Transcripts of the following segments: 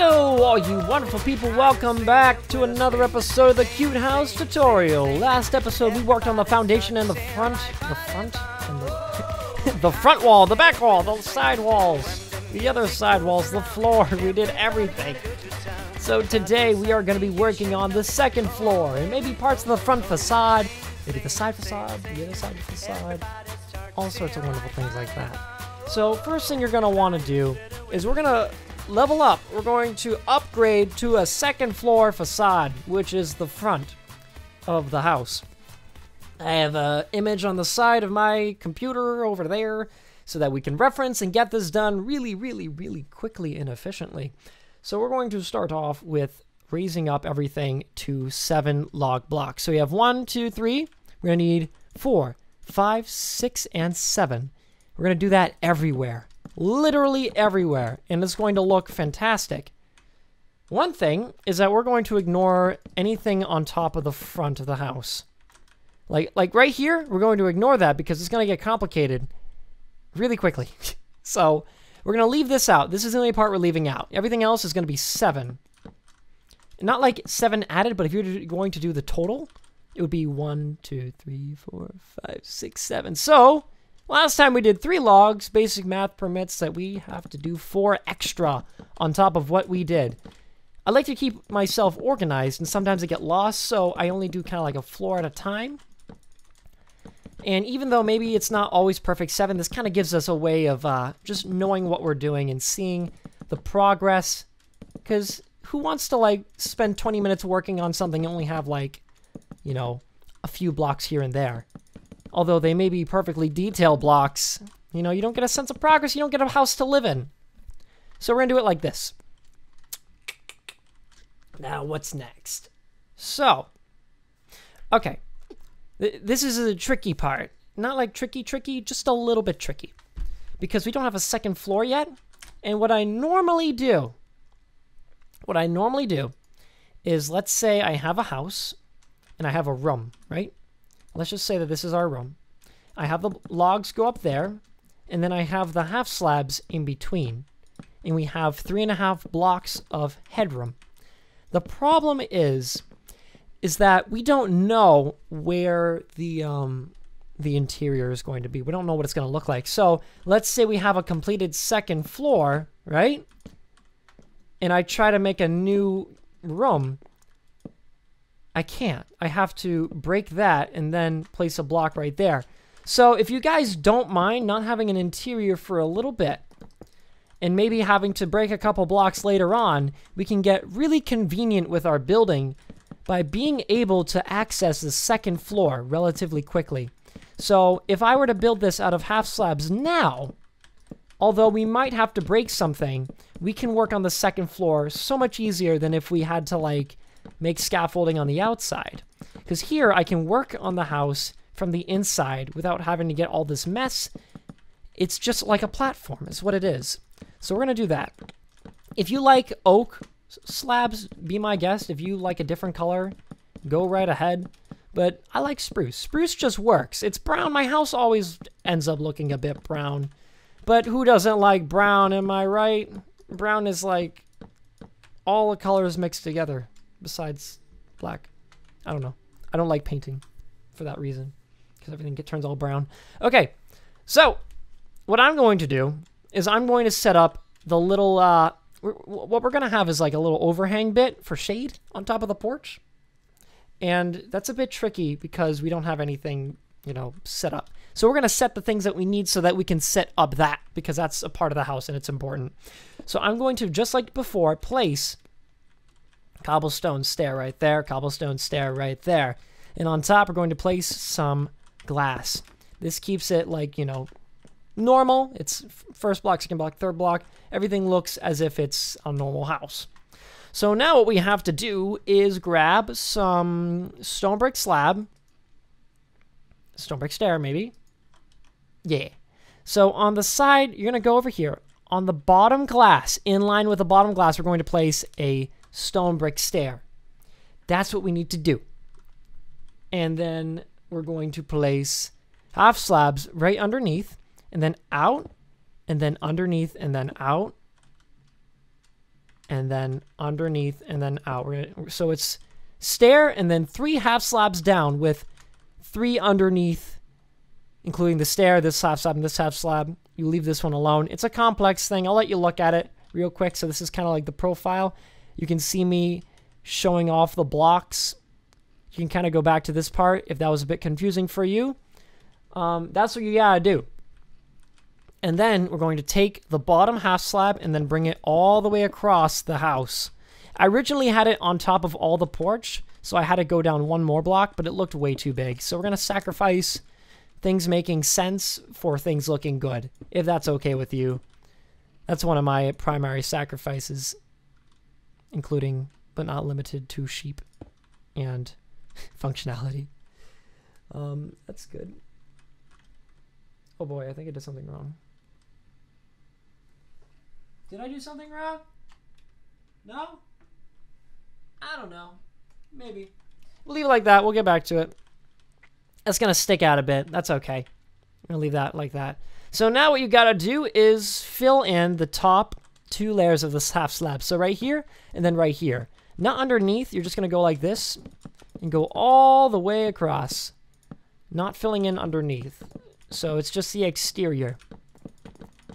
Hello, all you wonderful people. Welcome back to another episode of the Cute House Tutorial. Last episode, we worked on the foundation and the front wall, the back wall, the side walls, the other side walls, the floor. We did everything. So today, we are going to be working on the second floor and maybe parts of the front facade, maybe the side facade, the other side facade, all sorts of wonderful things like that. So first thing you're going to want to do is we're going to level up. We're going to upgrade to a second floor facade, which is the front of the house. I have an image on the side of my computer over there so that we can reference and get this done really, really, really quickly and efficiently. So we're going to start off with raising up everything to 7 log blocks. So we have 1, 2, 3. We're going to need 4, 5, 6, and 7. We're going to do that everywhere. Literally everywhere, and it's going to look fantastic. One thing is that we're going to ignore anything on top of the front of the house. Like right here, we're going to ignore that because it's going to get complicated really quickly. So we're going to leave this out. This is the only part we're leaving out. Everything else is going to be 7. Not like 7 added, but if you're going to do the total, it would be 1, 2, 3, 4, 5, 6, 7. So last time we did 3 logs. Basic math permits that we have to do 4 extra on top of what we did. I like to keep myself organized, and sometimes I get lost, so I only do kind of like a floor at a time. And even though maybe it's not always perfect 7, this kind of gives us a way of just knowing what we're doing and seeing the progress. Because who wants to like spend 20 minutes working on something and only have like, you know, a few blocks here and there? Although they may be perfectly detailed blocks, you know, you don't get a sense of progress, you don't get a house to live in. So we're going to do it like this. Now, what's next? So, okay. This is a tricky part. Not like tricky, just a little bit tricky. Because we don't have a second floor yet. And what I normally do is, let's say I have a house and I have a room, right? Let's just say that this is our room. I have the logs go up there, and then I have the half slabs in between. And we have 3.5 blocks of headroom. The problem is that we don't know where the interior is going to be. We don't know what it's going to look like. So let's say we have a completed second floor, right? And I try to make a new room. I can't. I have to break that and then place a block right there. So if you guys don't mind not having an interior for a little bit and maybe having to break a couple blocks later on, we can get really convenient with our building by being able to access the second floor relatively quickly. So if I were to build this out of half slabs now, although we might have to break something, we can work on the second floor so much easier than if we had to like make scaffolding on the outside. Because here I can work on the house from the inside without having to get all this mess. It's just like a platform is what it is. So we're going to do that. If you like oak slabs, be my guest. If you like a different color, go right ahead. But I like spruce. Spruce just works. It's brown. My house always ends up looking a bit brown. But who doesn't like brown, am I right? Brown is like all the colors mixed together. Besides black. I don't know. I don't like painting for that reason. Because everything turns all brown. Okay. So, what I'm going to do is I'm going to set up the little... what we're going to have is like a little overhang bit for shade on top of the porch. And that's a bit tricky because we don't have anything, you know, set up. So we're going to set the things that we need so that we can set up that. Because that's a part of the house and it's important. So I'm going to, just like before, place... cobblestone stair right there, cobblestone stair right there. And on top, we're going to place some glass. This keeps it like, you know, normal. It's first block, second block, third block. Everything looks as if it's a normal house. So now what we have to do is grab some stone brick slab. Stone brick stair, maybe. Yeah. So on the side, you're going to go over here. On the bottom glass, in line with the bottom glass, we're going to place a stone brick stair. That's what we need to do. And then we're going to place half slabs right underneath, and then out, and then underneath, and then out, and then underneath, and then out. So it's stair, and then 3 half slabs down with 3 underneath, including the stair, this half slab, and this half slab. You leave this one alone. It's a complex thing. I'll let you look at it real quick. So this is kind of like the profile. You can see me showing off the blocks. You can kind of go back to this part if that was a bit confusing for you. That's what you gotta do. And then we're going to take the bottom half slab and then bring it all the way across the house. I originally had it on top of all the porch, so I had to go down 1 more block, but it looked way too big. So we're going to sacrifice things making sense for things looking good, if that's okay with you. That's one of my primary sacrifices, including, but not limited to, sheep and functionality. That's good. Oh boy, I think I did something wrong. Did I do something wrong? No? I don't know. Maybe. We'll leave it like that. We'll get back to it. That's going to stick out a bit. That's okay. I'm going to leave that like that. So now what you got to do is fill in the top 2 layers of this half slab. So right here and then right here. Not underneath. You're just going to go like this and go all the way across. Not filling in underneath. So it's just the exterior.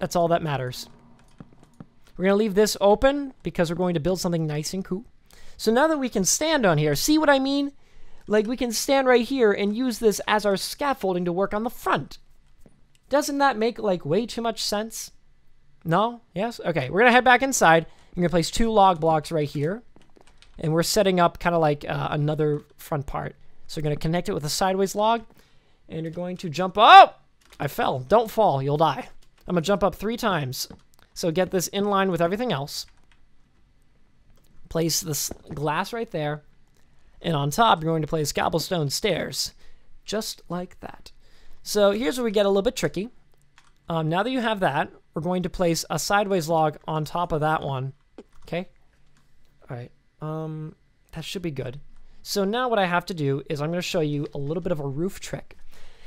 That's all that matters. We're going to leave this open because we're going to build something nice and cool. So now that we can stand on here, see what I mean? Like, we can stand right here and use this as our scaffolding to work on the front. Doesn't that make, like, way too much sense? No? Yes? Okay, we're going to head back inside. I'm going to place 2 log blocks right here. And we're setting up kind of like another front part. So we're going to connect it with a sideways log. And you're going to jump up. I fell. Don't fall. You'll die. I'm going to jump up 3 times. So get this in line with everything else. Place this glass right there. And on top, you're going to place cobblestone stairs. Just like that. So here's where we get a little bit tricky. Now that you have that, we're going to place a sideways log on top of that one. Okay? All right. That should be good. So now what I have to do is I'm going to show you a little bit of a roof trick.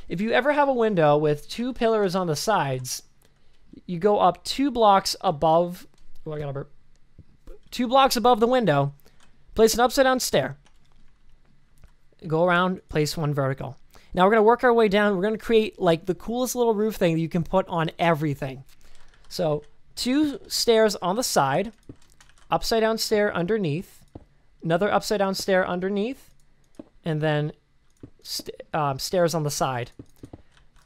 If you ever have a window with 2 pillars on the sides, you go up 2 blocks above. Oh, I got a burp. 2 blocks above the window. Place an upside down stair. Go around, place 1 vertical. Now we're going to work our way down. We're going to create like the coolest little roof thing that you can put on everything. So 2 stairs on the side, upside down stair underneath, another upside down stair underneath, and then stairs on the side.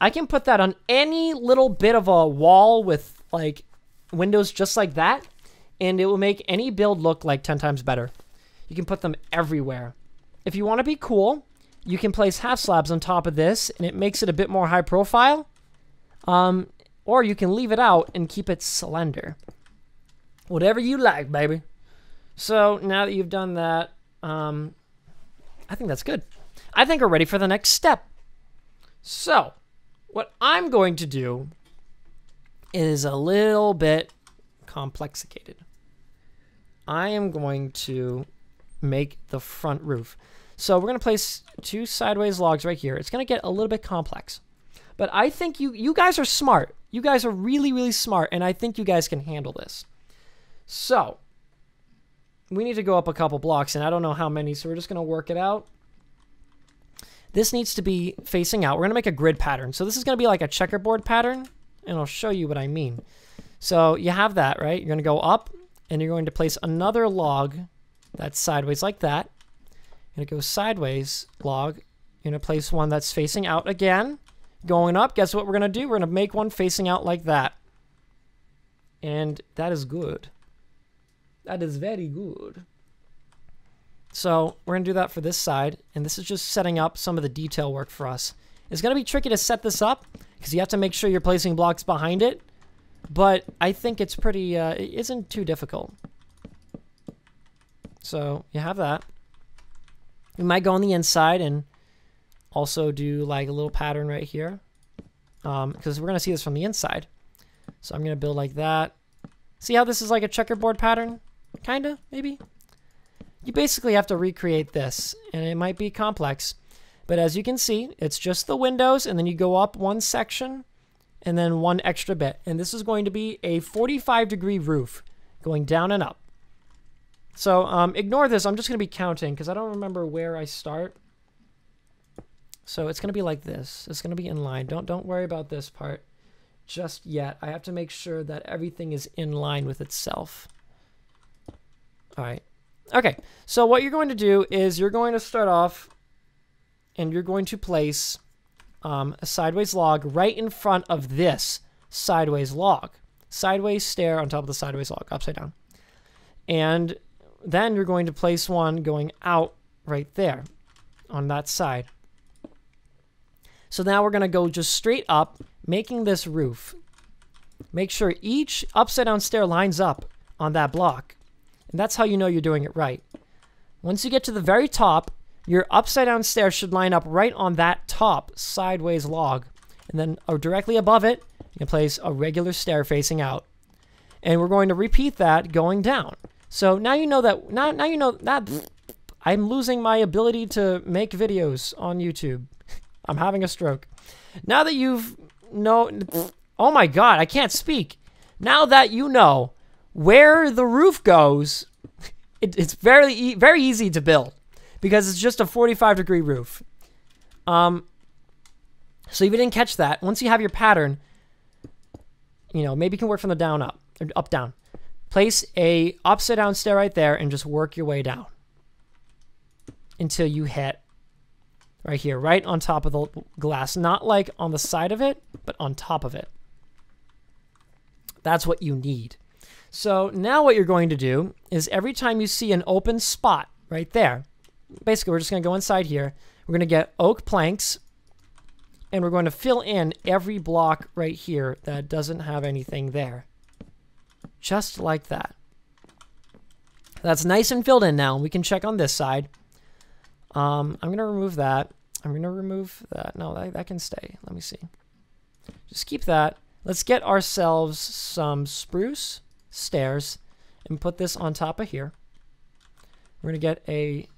I can put that on any little bit of a wall with like windows just like that, and it will make any build look like 10 times better. You can put them everywhere. If you want to be cool, you can place half slabs on top of this, and it makes it a bit more high profile. Or you can leave it out and keep it slender. Whatever you like, baby. So now that you've done that, I think that's good. I think we're ready for the next step. So what I'm going to do is a little bit complexicated. I am going to make the front roof. So we're going to place 2 sideways logs right here. It's going to get a little bit complex. But I think you guys are smart. You guys are really, really smart, and I think you guys can handle this. So we need to go up a couple blocks, and I don't know how many, so we're just going to work it out. This needs to be facing out. We're going to make a grid pattern. So this is going to be like a checkerboard pattern, and I'll show you what I mean. So you have that, right? You're going to go up, and you're going to place another log that's sideways like that. You're going to go sideways log. You're going to place one that's facing out again. Going up, guess what we're going to do? We're going to make one facing out like that. And that is good. That is very good. So we're going to do that for this side. And this is just setting up some of the detail work for us. It's going to be tricky to set this up because you have to make sure you're placing blocks behind it. But I think it's pretty, it isn't too difficult. So you have that. You might go on the inside and also do like a little pattern right here. Because we're going to see this from the inside. So I'm going to build like that. See how this is like a checkerboard pattern? Kinda, maybe? You basically have to recreate this, and it might be complex. But as you can see, it's just the windows, and then you go up 1 section, and then 1 extra bit. And this is going to be a 45-degree roof, going down and up. So ignore this. I'm just going to be counting because I don't remember where I start. So it's going to be like this. It's going to be in line. Don't worry about this part just yet. I have to make sure that everything is in line with itself. All right. Okay. So what you're going to do is you're going to start off and you're going to place a sideways log right in front of this sideways log. Sideways stair on top of the sideways log, upside down. And then you're going to place one going out right there on that side. So now we're going to go just straight up, making this roof. Make sure each upside down stair lines up on that block. And that's how you know you're doing it right. Once you get to the very top, your upside down stair should line up right on that top sideways log. And then directly above it, you can place a regular stair facing out. And we're going to repeat that going down. So now you know that, now you know that I'm losing my ability to make videos on YouTube. I'm having a stroke. Now that you've oh my God, I can't speak. Now that you know where the roof goes, it's very easy to build because it's just a 45-degree roof. So if you didn't catch that, once you have your pattern, you know, maybe you can work from the down up, or up down. Place a upside down stair right there and just work your way down until you hit right here, right on top of the glass. Not like on the side of it, but on top of it. That's what you need. So now what you're going to do is every time you see an open spot right there, basically we're just going to go inside here. We're going to get oak planks and we're going to fill in every block right here that doesn't have anything there. Just like that. That's nice and filled in now. We can check on this side. I'm going to remove that. I'm going to remove that. No, that can stay. Let me see. Just keep that. Let's get ourselves some spruce stairs and put this on top of here. We're going to get a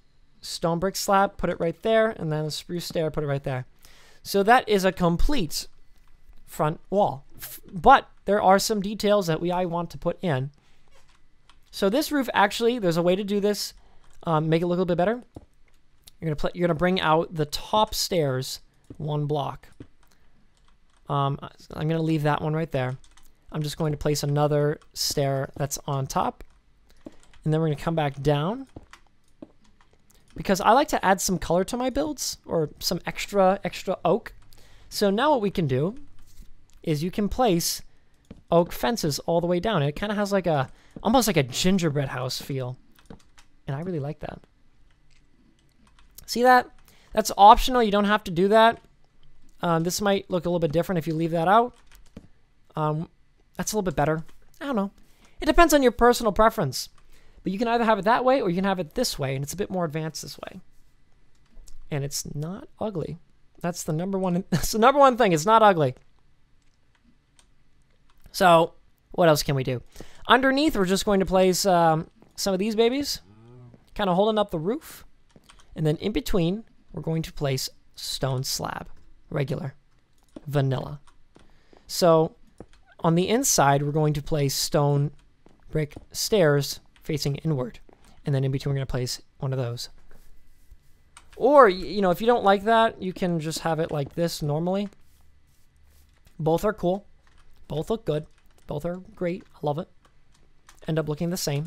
stone brick slab, put it right there, and then a spruce stair, put it right there. So that is a complete front wall. But there are some details that I want to put in. So this roof, actually, there's a way to do this, make it look a little bit better. You're gonna bring out the top stairs one block. I'm gonna leave that one right there. I'm just going to place another stair that's on top, and then we're gonna come back down because I like to add some color to my builds or some extra oak. So now what we can do is you can place oak fences all the way down. It kind of has like almost like a gingerbread house feel, and I really like that. See that? That's optional. You don't have to do that. This might look a little bit different if you leave that out. That's a little bit better. I don't know. It depends on your personal preference. But you can either have it that way or you can have it this way, and it's a bit more advanced this way. And it's not ugly. That's the number one. That's the number one thing. It's not ugly. So what else can we do? Underneath, we're just going to place some of these babies, kind of holding up the roof. And then in between, we're going to place stone slab, regular, vanilla. So on the inside, we're going to place stone brick stairs facing inward. And then in between, we're going to place one of those. Or, you know, if you don't like that, you can just have it like this normally. Both are cool. Both look good. Both are great. I love it. End up looking the same.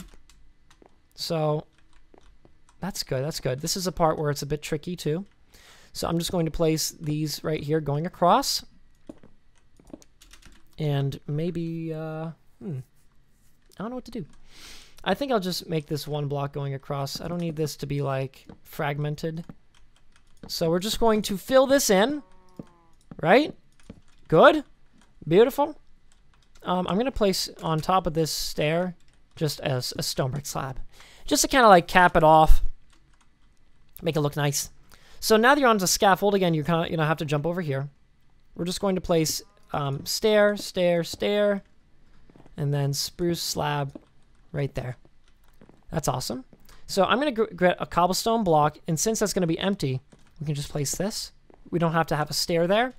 So that's good. That's good. This is a part where it's a bit tricky too. So I'm just going to place these right here going across. And maybe, I don't know what to do. I think I'll just make this one block going across. I don't need this to be like fragmented. So we're just going to fill this in, right? Good. Beautiful. I'm going to place on top of this stair just as a stone brick slab. Just to kind of like cap it off. Make it look nice. So now that you're on the scaffold, again, you're kind of have to jump over here. We're just going to place stair, stair, stair, and then spruce slab right there. That's awesome. So I'm going to get a cobblestone block, and since that's going to be empty, we can just place this. We don't have to have a stair there.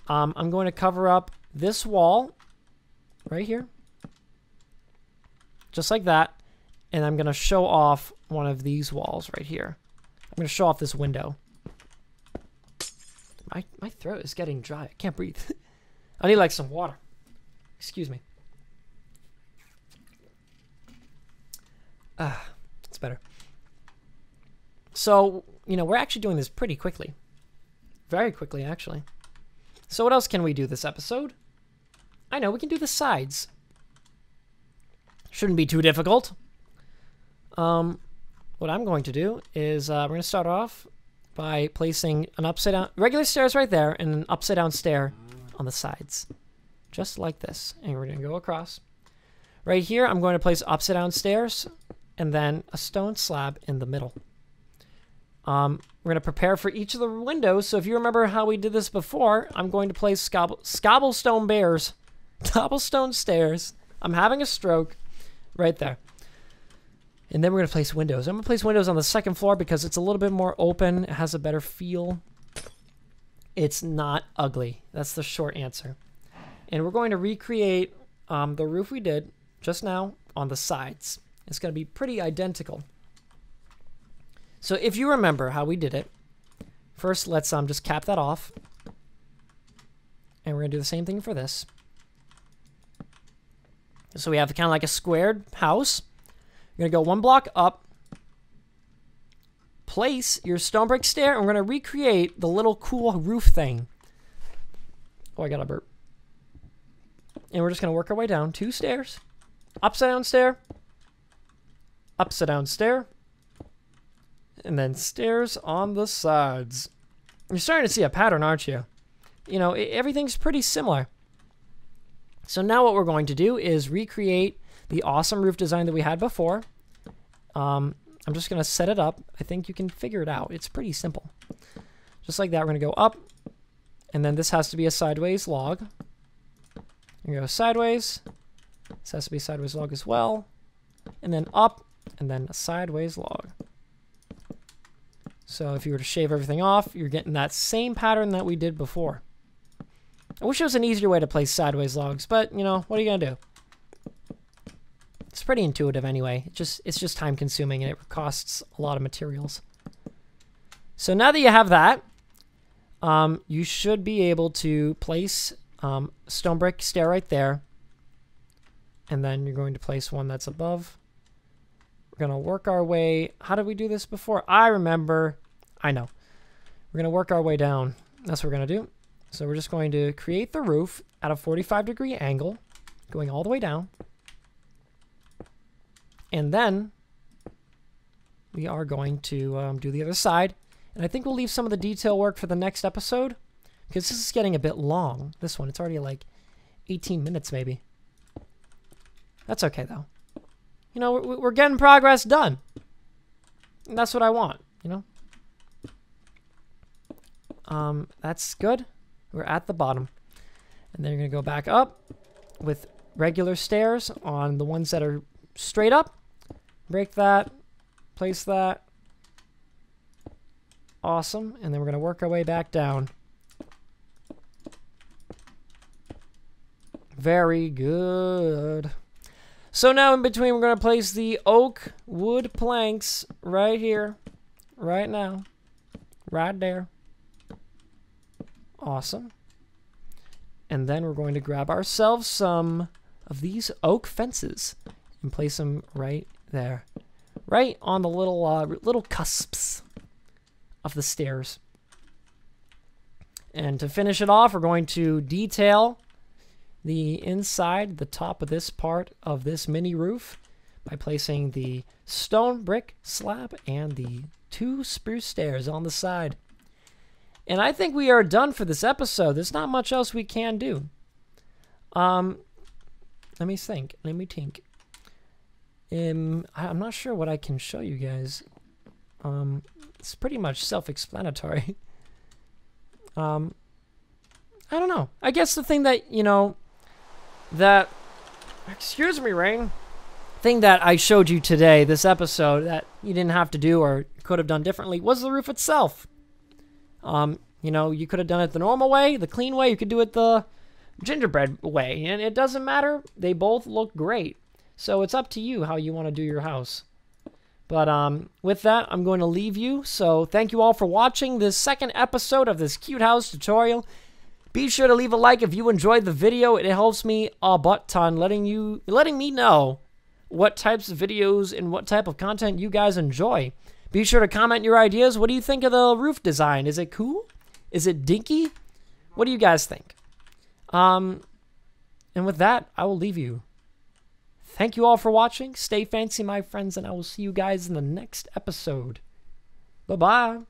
I'm going to cover up this wall right here, just like that, And I'm going to show off one of these walls right here. I'm going to show off this window. My throat is getting dry. I can't breathe. I need like some water. Excuse me. It's better. So, you know, we're actually doing this pretty quickly. Very quickly, actually. So what else can we do this episode? I know, we can do the sides. Shouldn't be too difficult. What I'm going to do is we're going to start off by placing an upside down, regular stairs right there, and an upside down stair on the sides. Just like this. And we're going to go across. Right here, I'm going to place upside down stairs and then a stone slab in the middle. We're going to prepare for each of the windows. So if you remember how we did this before, I'm going to place cobblestone bears, cobblestone stairs. I'm having a stroke right there. And then we're going to place windows. I'm going to place windows on the second floor because it's a little bit more open. It has a better feel. It's not ugly. That's the short answer. And we're going to recreate the roof we did just now on the sides. It's going to be pretty identical. So if you remember how we did it, first let's just cap that off. And we're going to do the same thing for this. So we have kind of like a squared house. You're going to go one block up, place your stone brick stair, and we're going to recreate the little cool roof thing. Oh, I got a burp. And we're just going to work our way down 2 stairs, upside down stair, upside down stair, and then stairs on the sides. You're starting to see a pattern, aren't you? You know, everything's pretty similar. So now what we're going to do is recreate the awesome roof design that we had before. I'm just going to set it up. I think you can figure it out. It's pretty simple. Just like that, we're going to go up. And then this has to be a sideways log. You're going to go sideways. This has to be a sideways log as well. And then up. And then a sideways log. So if you were to shave everything off, you're getting that same pattern that we did before. I wish there was an easier way to place sideways logs, but, you know, what are you going to do? It's pretty intuitive anyway. It's just time consuming and it costs a lot of materials. So now that you have that, you should be able to place stone brick stair right there. And then you're going to place one that's above. We're going to work our way. How did we do this before? I remember. I know. We're going to work our way down. That's what we're going to do. So we're just going to create the roof at a 45-degree angle, going all the way down. And then we are going to do the other side. And I think we'll leave some of the detail work for the next episode, because this is getting a bit long. This one, it's already like 18 minutes maybe. That's okay, though. You know, we're getting progress done. And that's what I want, you know? That's good. We're at the bottom. And then you're going to go back up with regular stairs on the ones that are straight up. Break that. Place that. Awesome. And then we're going to work our way back down. Very good. So now in between, we're going to place the oak wood planks right here. Right now. Right there. Awesome. And then we're going to grab ourselves some of these oak fences and place them right there. Right on the little cusps of the stairs. And to finish it off, we're going to detail the inside, the top of this part of this mini roof by placing the stone brick slab and the 2 spruce stairs on the side. And I think we are done for this episode. There's not much else we can do. Let me think. Let me think. I'm not sure what I can show you guys. It's pretty much self-explanatory. I don't know. I guess the thing that, you know, that... Excuse me, Rain. Thing that I showed you today, this episode, that you didn't have to do or could have done differently, was the roof itself. You know, you could have done it the normal way, the clean way. You could do it the gingerbread way. And it doesn't matter. They both look great. So it's up to you how you want to do your house. But with that, I'm going to leave you. So thank you all for watching this second episode of this cute house tutorial. Be sure to leave a like if you enjoyed the video. It helps me a butt ton, letting me know what types of videos and what type of content you guys enjoy. Be sure to comment your ideas. What do you think of the roof design? Is it cool? Is it dinky? What do you guys think? And with that, I will leave you. Thank you all for watching. Stay fancy, my friends, and I will see you guys in the next episode. Bye-bye.